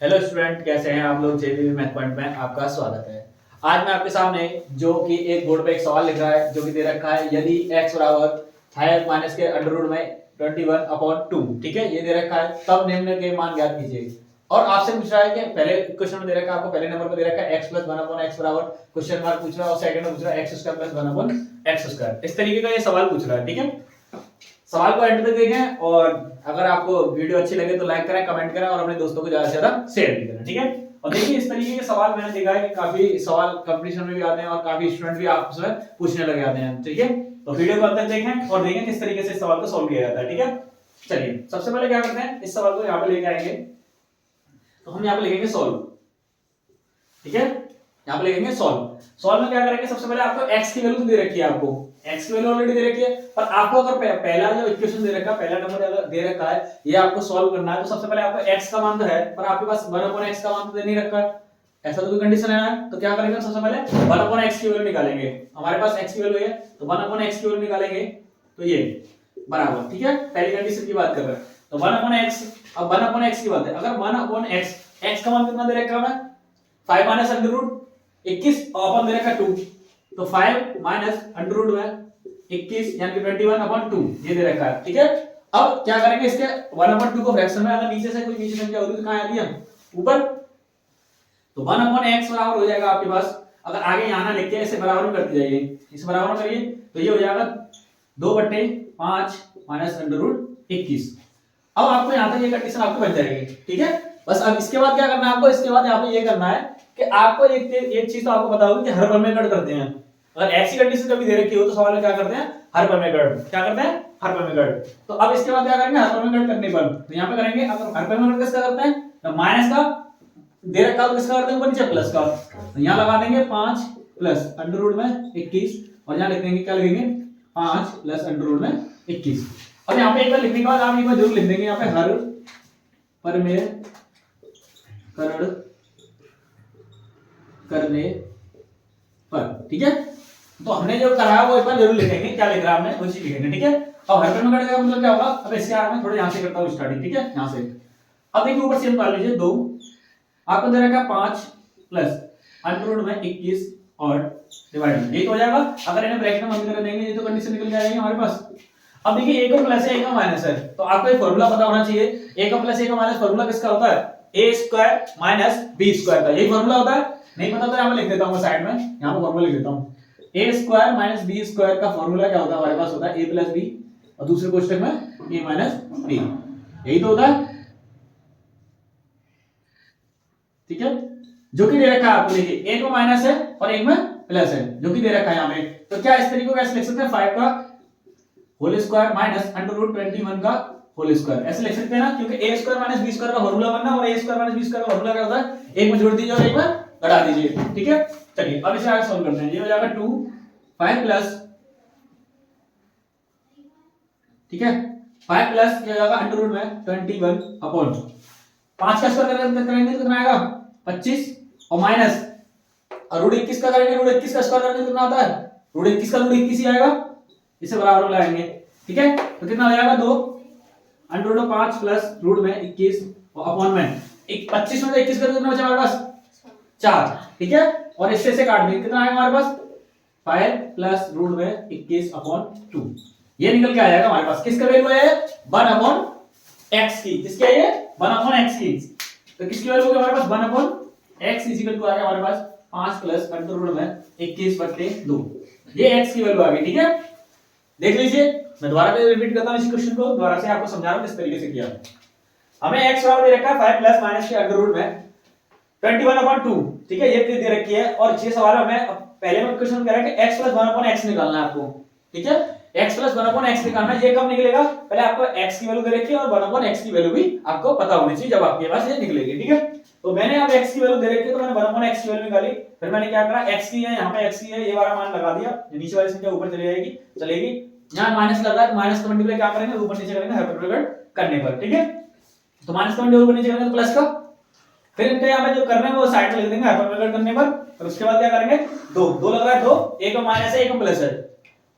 Hello student, कैसे हैं आप लोग। जेबीवी मैथ पॉइंट में आपका स्वागत है। आज मैं आपके सामने जो कि एक बोर्ड पे एक सवाल लिख रहा है जो कि दे रखा है, यदि x बराबर 5 माइनस के अंडर रूट में 21/2, ठीक है, ये दे रखा है, तब निम्न के मान ज्ञात कीजिए। और आपसे पूछ रहा है कि पहले क्वेश्चन में दे रखा है, आपको पहले नंबर पे दे रखा है x + 1/x बराबर क्वेश्चन मार्क पूछ रहा है, और सेकंड में पूछ रहा है x² + 1/x²। इस तरीके का ये सवाल पूछ रहा है, ठीक है। सवाल को एंड तक देखें, और अगर आपको वीडियो अच्छी लगे तो लाइक करें, कमेंट करें और अपने दोस्तों को ज्यादा से ज्यादा शेयर भी करें, ठीक है। और देखिए, इस तरीके के सवाल मैंने देखा है कि काफी सवाल कंपटीशन में भी आते हैं और काफी स्टूडेंट भी आपस में पूछने लग जाते हैं, ठीक है। तो वीडियो को अंत तक देखें और देखें किस तरीके से इस सवाल को सॉल्व किया जाता है, ठीक है। चलिए, सबसे पहले क्या करते हैं, इस सवाल को यहाँ पे लेके आएंगे। तो हम यहाँ पे लिखेंगे सॉल्व, ठीक है। यहाँ पे लिखेंगे सॉल्व। सॉल्व में क्या करेंगे, सबसे पहले आपको x की वैल्यू दे रखी है, आपको x की वैल्यू ऑलरेडी दे रखी है। पर आपको अगर पहला जो इक्वेशन दे रखा है, पहला नंबर अगर दे रखा है, ये आपको सॉल्व करना है, तो सबसे पहले आपको x का मान तो है, पर आपके पास 1/x का मान तो नहीं रखा है, ऐसा तो कोई कंडीशन है ना। तो क्या करेंगे, सबसे पहले 1/x की वैल्यू निकालेंगे। हमारे पास x की वैल्यू है, तो 1/x की वैल्यू निकालेंगे, तो ये बराबर, ठीक है। पहली कंडीशन की बात कर रहे हैं, तो 1/x। अब 1/x की बात है, अगर 1/x x का मान कितना दे रखा है, 5 माइनस अंडर रूट 21 अपन दे रखा 2, तो 5 माइनस अंडर रूट में 21 यानी कि 21/2 ये दे रखा है, ठीक है। अब क्या करेंगे, इसके 1/2 को फ्रैक्शन में अगर नीचे से कोई नीचे संख्या होगी तो कहां आती है, ऊपर। तो 1/x बराबर हो जाएगा आपके पास, अगर आगे यहां ना लिख के इसे बराबर में करते जाइए, इसे बराबर में करिए, तो ये हो जाएगा 2/5 माइनस अंडर रूट 21। अब आपको यहां तक ये कंडीशन आपको बन जाएगी, ठीक है। बस अब इसके बाद क्या करना है आपको, इसके बाद यहाँ पे ये करना है कि आपको एक चीज तो आपको पता होगी कि हर पल में कट करते हैं। अगर ऐसी कंडीशन कभी दे रखी हो तो सवाल में क्या करते हैं, हर पल में कट। क्या करते हैं, हर पल में कट। तो अब इसके बाद क्या करेंगे, हर पल में कट करने पर तो यहाँ पे करेंगे, अगर हर पल में कट किसका करते हैं, तो माइनस का दे रखा हो किसका करते हैं, ऊपर नीचे प्लस का। तो यहाँ लगा देंगे 5 प्लस अंडर रूट में 21, और यहाँ लिख देंगे, क्या लिखेंगे, 5 प्लस अंडर रूट में 21। अब यहाँ पे एक बार लिखने के बाद आप एक बार जरूर लिख देंगे यहाँ पे, हर पर में करण करने पर, ठीक है। तो हमने जो करा है वो एक बार जरूर लिखेंगे, क्या लिख रहा है हमने वो चीज लिखेंगे, ठीक है। अब हर पर में कट का मतलब क्या होगा, अब इसके आगे मैं थोड़ा यहां से करता हूं स्टार्टिंग, ठीक है, यहां से। अब देखिए ऊपर से निकाल लीजिए 2, आपको दे रखा 5 प्लस अंडर रूट में 21 और डिवाइड, ये तो हो जाएगा। अगर इन्हें ब्रैकेट में बंद कर देंगे, ये तो कंडीशन निकल जाएगी हमारे पास। अब देखिए, a का प्लस है, a का माइनस है, तो आपको एक फार्मूला पता होना चाहिए। a का प्लस a का माइनस फार्मूला किसका होता है, a² माइनस b² का, यही फार्मूला होता है। नहीं पता तो यहां पे लिख देता हूं साइड में, यहां पे फार्मूला लिख देता हूं। a² माइनस b² का फार्मूला क्या होता है, हमारे पास होता है a प्लस b, और दूसरे क्वेश्चन में a माइनस b, यही तो होता है, ठीक है। जो कि दे रखा है आपको, देखिए एक में माइनस है और एक में प्लस है, जो कि दे रखा है यहाँ पे। तो क्या इस तरीके को कैसे लिख सकते हैं, 5 का whole square minus under root 21 का होल स्क्वायर, ऐसे लिख सकते हैं ना, क्योंकि a² माइनस b² का फार्मूला बनना, और a² माइनस b² का फार्मूला क्या होता है, एक में जोड़ दीजिए और एक में घटा दीजिए, ठीक है। चलिए अब इसे आगे सॉल्व करते हैं। ये हो जाएगा 2 5 प्लस, ठीक है, 5 प्लस क्या हो जाएगा अंडर रूट में 21 अपॉन 5 का स्क्वायर करेंगे तो कितना आएगा 25, और माइनस और रूट 21 का करेंगे, रूट 21 का स्क्वायर करेंगे तो कितना आता है, रूट 21 का रूट 21 ही आएगा, इसे बराबर में लाएंगे, ठीक है। तो कितना हो जाएगा 2 अंडर रूट 5 प्लस रूट में 21 और अपॉन में 25 में से 21 कर कितना बचा हमारे पास 4, ठीक है। और इससे से काट देंगे, कितना आएगा हमारे पास 5 प्लस रूट में 21 अपॉन 2, ये निकल के आ जाएगा हमारे पास। किसका वैल्यू है 1 अपॉन x की, किसकी है ये 1 अपॉन x की। तो किसकी वैल्यू होगी हमारे पास 1 अपॉन x इक्वल टू आ गया हमारे पास 5 प्लस अंडर रूट में 21/2, ये x की वैल्यू आ गई, ठीक है। देख लीजिए, मैं दोबारा पे रिपीट करता हूं इस क्वेश्चन को, दोबारा से आपको समझा रहा हूं किस तरीके से किया। हमें x बराबर दे रखा है 5 प्लस माइनस के अंडर रूट में 21/2, ठीक है, ये दे रखी है। और ये सवाल हमें पहले में क्वेश्चन कह रहा है कि x + 1/x निकालना है आपको, ठीक है। x + 1/x निकालना है, ये कब निकलेगा, पहले आपको x की वैल्यू दे रखी है और 1/x की वैल्यू भी आपको पता होनी चाहिए जब आपके पास ये निकलेगी, ठीक है। तो मैंने अब x की वैल्यू दे रखी है, तो मैंने 1/x की वैल्यू निकाली, फिर मैंने क्या करा, x की है यहाँ पे, x की है, ये वाला मान लगा दिया, नीचे वाली संख्या ऊपर चली जाएगी, चलेगी। यहाँ माइनस लग रहा है, माइनस का मल्टीप्लाई क्या करेंगे, ऊपर नीचे करेंगे हाइपरबोलिक करने पर, ठीक है। तो माइनस का मल्टीप्लाई ऊपर नीचे करेंगे तो प्लस का, फिर इनके यहाँ पे जो करना है वो साइड में लिख देंगे हाइपरबोलिक करने पर। और उसके बाद क्या करेंगे, दो लग रहा है, 2 एक में माइनस है एक में प्लस है,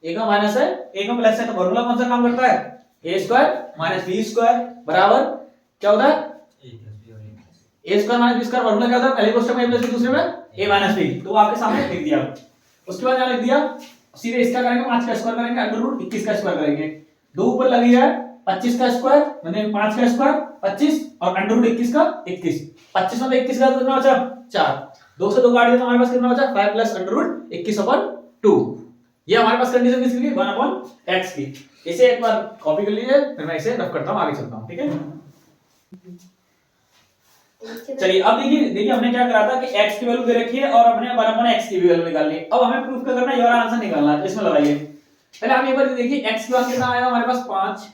एक में माइनस है एक में प्लस है, तो फार्मूला कौन सा काम करता है, a² माइनस b² बराबर क्या होता है A square minus B square formula क्या था, पहले क्वेश्चन में a प्लस बी, दूसरे में a माइनस बी, तो वो आपके सामने लिख दिया। उसके बाद क्या लिख दिया, सीधे इसका करेंगे 5 का स्क्वायर करेंगे, अंडर रूट 21 का स्क्वायर करेंगे, दो ऊपर लगी है 25 का स्क्वायर माने 5 का स्क्वायर 25 और अंडर रूट 21 का 21, 25 में 21 का कितना बचा 4, 2 से 2 काट दिया तो हमारे पास कितना बचा 5 प्लस अंडर रूट 21/2। ये हमारे पास कंडीशन किसकी थी 1/x की। इसे एक बार कॉपी कर लीजिए, फिर मैं इसे रफ करता हूं, आगे चलता हूं, ठीक है। चलिए अब देखिए हमने क्या करा था कि x की वैल्यू दे रखी है और हमने 1/x की वैल्यू निकालनी है। अब हमें प्रूफ क्या करना है, ये वाला आंसर निकालना है, इसमें लगाइए। पहले हम एक बार देखिए x की वैल्यू कितना आया हमारे पास 5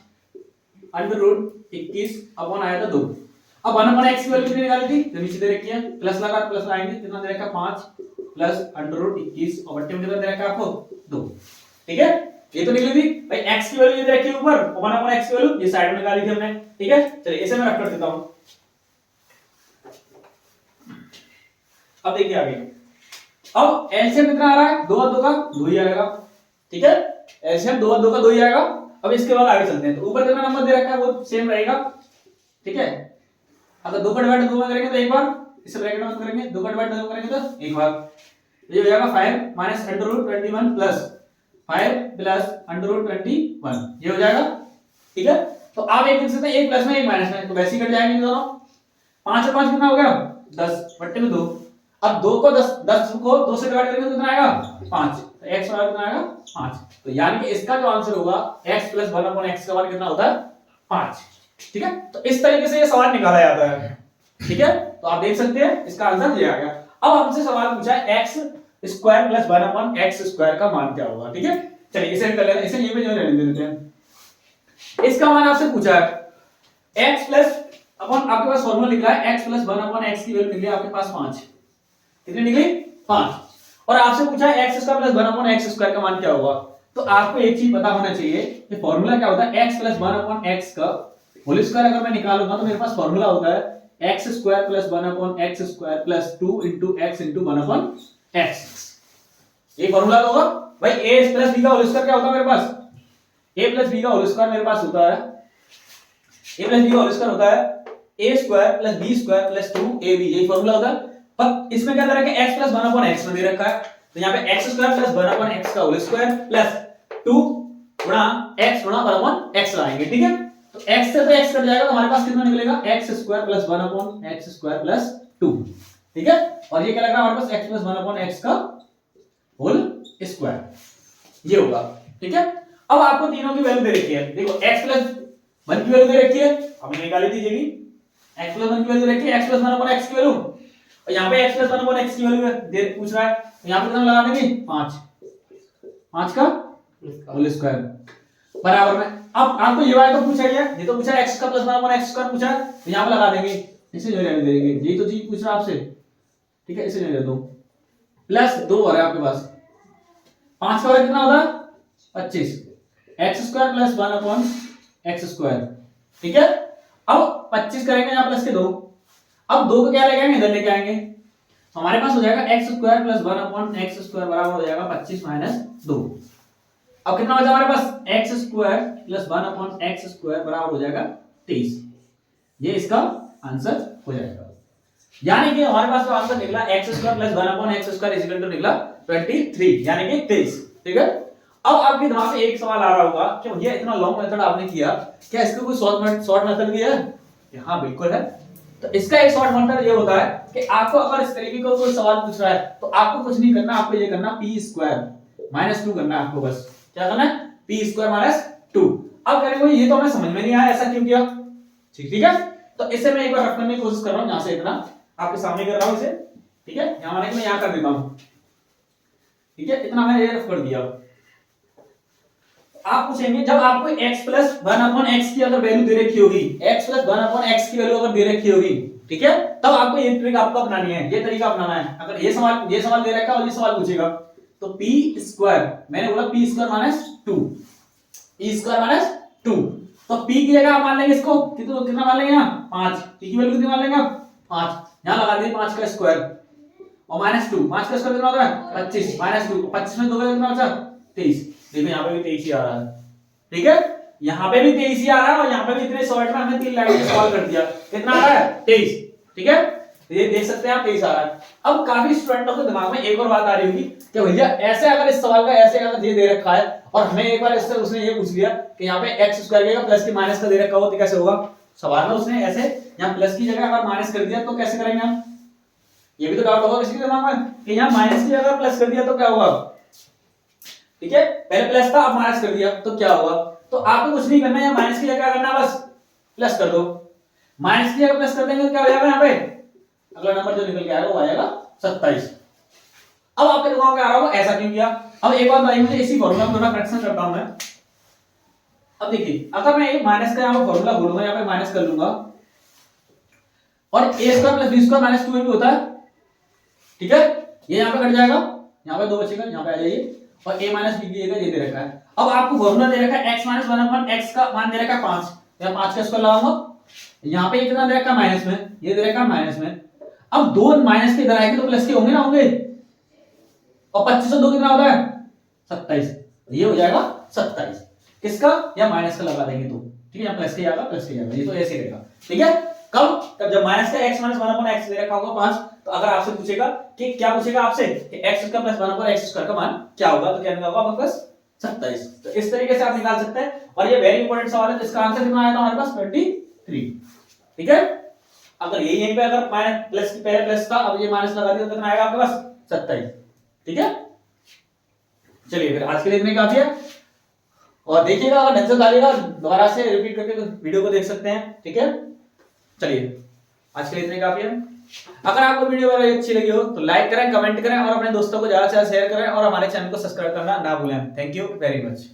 अंडर रूट 21 अपॉन आया था 2। अब 1/x की वैल्यू कितनी निकाली थी, तो नीचे दे रखी है, प्लस लगा प्लस लगाएंगे, कितना दे रखा है 5 प्लस अंडर रूट 21 और बट्टे में कितना दे रखा है आपको 2, ठीक है। ये तो निकली थी भाई, x की वैल्यू दे रखी है ऊपर, 1/x की वैल्यू ये साइड में निकाली थी हमने, ठीक है। चलिए इसे मैं रख कर देता हूं। अब देखिए आगे, अब एलसीएम कितना आ रहा है 2 और 2 का 2 ही आएगा, ठीक है। एलसीएम 2 और 2 का 2 ही आएगा। अब इसके बाद आगे चलते हैं, तो ऊपर कितना नंबर दे रखा है वो सेम रहेगा, ठीक है। अगर 2 का डिवाइड 2 में करेंगे तो एक बार, इसे ब्रैकेट में करेंगे 2 का डिवाइड 2 में करेंगे तो एक बार, ये हो जाएगा 5 minus under root 21 plus 5 plus under root 21, ये हो जाएगा, ठीक है। तो आप एक लिख सकते हैं, एक प्लस में एक माइनस में, तो वैसे ही कट जाएंगे दोनों। 5 और 5 कितना हो गया 10 बट्टे में 2। अब 2 को 10 को 2 से डिवाइड करेंगे तो कितना आएगा 5, तो x बराबर कितना आएगा 5। तो यानी कि इसका जो आंसर होगा x प्लस 1/x का मान कितना होता है 5, ठीक है। तो इस तरीके से ये सवाल निकाला जाता है, ठीक है। तो आप देख सकते हैं इसका आंसर ये आ गया। अब हमसे सवाल पूछा है x square plus 1/x square का मान क्या होगा, ठीक है। चलिए इसे कर लेते हैं, इसे ये में जो रहने देते हैं। इसका मान आपसे पूछा है x प्लस अपन, आपके पास फॉर्मूला लिखा है x प्लस 1/x की वैल्यू निकली आपके पास 5, कितनी निकली 5, और आपसे पूछा है x square plus 1/x square का मान क्या होगा। तो आपको एक चीज पता होना चाहिए कि फॉर्मूला क्या होता है, x प्लस 1/x का होल स्क्वायर अगर मैं निकालूंगा तो मेरे पास फॉर्मूला होता है x square plus 1/x square plus 2 x 1/x। ये फॉर्मूला होगा भाई, a प्लस b का होल स्क्वायर क्या होता है मेरे पास, a प्लस b का होल स्क्वायर मेरे पास होता है, a प्लस b का होल स्क्वायर होता है a square plus b square plus 2ab, यही फॉर्मूला होता है। पर इसमें क्या दे रखा है x प्लस 1/x में दे रखा है, तो यहाँ पे x स्क्वायर प्लस 1/x का होल स्क्वायर प्लस 2 गुणा x गुणा 1/x लाएंगे, ठीक है। तो x से तो x कट जाएगा, तो हमारे पास कितना निकलेगा x square plus 1/x square plus 2, ठीक है। और ये क्या लग रहा है हमारे पास x प्लस 1/x का होल स्क्वायर, ये होगा, ठीक है। अब आपको तीनों की वैल्यू दे रखी है, देखो x प्लस 1 की वैल्यू दे रखी है, हमने निकाली थी जी, x प्लस 1 की वैल्यू दे रखी है, x प्लस 1/x की वैल्यू, और यहाँ पे x प्लस 1/x की वैल्यू दे पूछ रहा है, तो यहाँ पे कितना लगा देंगे 5 का होल स्क्वायर बराबर में। अब आपको ये वाला तो पूछा ही है, ये तो पूछा है x का प्लस 1/x स्क्वायर पूछा है, तो यहाँ पे लगा देंगे, इसे जो रहने देंगे, यही तो चीज पूछ रहा है आपसे, ठीक है। इसे जो दे दो प्लस 2 हो रहा है आपके पास, 5 का कितना होता है 25, x square plus 1/x square, ठीक है। अब 25 करेंगे यहाँ प्लस के 2, अब 2 को क्या लेके आएंगे इधर लेके आएंगे, तो हमारे पास हो जाएगा x square plus 1/x square बराबर हो जाएगा 25 माइनस 2। अब कितना बचा हमारे पास x square plus 1/x square बराबर हो जाएगा 23, ये इसका आंसर हो जाएगा। यानी कि हमारे पास जो आंसर निकला x square plus 1/x square equal to निकला 23, यानी कि 23, ठीक है। अब आपके दिमाग में एक सवाल आ रहा होगा कि भैया इतना लॉन्ग मेथड आपने किया, क्या इसका कोई शॉर्ट मेथड भी है? हाँ बिल्कुल है। तो इसका एक शॉर्ट मेथड ये होता है कि आपको अगर इस तरीके का कोई सवाल पूछ रहा है तो आपको कुछ नहीं करना, आपको ये करना p स्क्वायर माइनस 2 करना है आपको, बस क्या करना है p स्क्वायर माइनस 2। अब करेंगे ये तो हमें समझ में नहीं आया ऐसा क्यों किया, ठीक है। तो इसे मैं एक बार रख करने की कोशिश कर रहा हूं, यहां से इतना आपके सामने कर रहा हूं इसे, ठीक है। यहां माने कि मैं यहां कर देता हूं, ठीक है, इतना मैंने रफ कर दिया। आप पूछेंगे जब आपको x प्लस 1/x की अगर वैल्यू दे रखी होगी, x प्लस 1/x की वैल्यू अगर दे रखी होगी, ठीक है, तब आपको ये ट्रिक आपको अपनानी है, ये तरीका अपनाना है। अगर ये सवाल दे रखा है और ये सवाल पूछेगा तो p स्क्वायर, मैंने बोला p square minus 2, p square minus 2, तो p की जगह आप मान लेंगे इसको कितना मान लेंगे यहां 5, p की वैल्यू कितनी मान लेंगे आप 5, यहां लगा देंगे 5 का स्क्वायर और माइनस 2, 5 का स्क्वायर कितना होता है 25 माइनस 2, 25 में 2 का कितना बचा 23। देखो यहाँ पे भी 23 ही आ रहा है, ठीक है, यहाँ पे भी 23 ही आ रहा है और यहाँ पे भी इतने शॉर्ट में हमने 3 लाइन में सॉल्व कर दिया, कितना आ रहा है 23, ठीक है, ये देख सकते हैं आप, यही सारा है। अब काफी स्टूडेंटों के दिमाग में एक और बात आ रही होगी कि भैया ऐसे अगर इस सवाल का ऐसे अगर ये दे रखा है और हमें एक बार इससे उसने ये पूछ लिया कि यहाँ पे एक्स स्क्वायर का प्लस की माइनस का दे रखा हो तो कैसे होगा। सवाल में उसने ऐसे यहाँ प्लस की जगह अगर माइनस कर दिया तो कैसे करेंगे हम, ये भी तो डाउट होगा किसी के दिमाग में कि यहाँ माइनस की जगह प्लस कर दिया तो क्या होगा। ठीक है, पहले प्लस था अब माइनस कर दिया तो क्या होगा। तो आपको कुछ नहीं करना है, माइनस की जगह करना बस प्लस कर दो, माइनस की जगह प्लस कर देंगे तो क्या हो जाएगा, यहाँ पे अगला नंबर जो निकल के आएगा वो आएगा 27। अब आपके दिमाग में आ रहा होगा ऐसा क्यों किया। अब एक बात बताइए मुझे, इसी फॉर्मूला में थोड़ा करेक्शन करता हूं मैं। अब देखिए अगर मैं एक माइनस का यहाँ पे फॉर्मूला बोलूंगा, यहाँ पे माइनस कर लूंगा और a square plus b square minus 2ab होता है। ठीक है, ये यहाँ पे कट जाएगा, यहाँ पे 2 बचेगा, यहाँ पे आ जाइए और a माइनस b की जगह ये दे रखा है। अब आपको फॉर्मूला दे रखा है x माइनस 1 अपॉन x का मान दे रखा है 5, यहाँ 5 का स्क्वायर लगाऊंगा, यहाँ पे कितना दे रखा है माइनस में, ये दे रखा है माइनस में। अब दो माइनस के इधर आएंगे तो प्लस के होंगे ना होंगे, और 25 से 2 कितना होता है 27, ये हो जाएगा 27। किसका, या माइनस का लगा देंगे तो ठीक है, या प्लस के जाएगा प्लस के जाएगा, ये तो ऐसे ही रहेगा। ठीक है, कब जब माइनस का x माइनस 1 अपॉन x दे रखा होगा 5, तो अगर आपसे पूछेगा कि क्या पूछेगा आपसे कि x का प्लस 1 अपॉन x स्क्वायर का मान क्या होगा, तो क्या निकलेगा आपका प्लस 27। तो इस तरीके से आप निकाल सकते हैं और ये वेरी इंपॉर्टेंट सवाल है, जिसका आंसर कितना आया था हमारे पास 23। ठीक है, अगर ये यहीं पे अगर माइनस प्लस की पहले प्लस था अब ये माइनस लगा दिया तो कितना आएगा आपके पास 27। ठीक है, चलिए फिर आज के लिए इतने काफी है, और देखिएगा अगर ढंग से डालिएगा दोबारा से रिपीट करके वीडियो को देख सकते हैं। ठीक है, चलिए आज के लिए इतने काफी है। अगर आपको वीडियो वगैरह अच्छी लगी हो तो लाइक करें, कमेंट करें और अपने दोस्तों को ज्यादा से ज्यादा शेयर करें और हमारे चैनल को सब्सक्राइब करना ना भूलें। Thank you very much.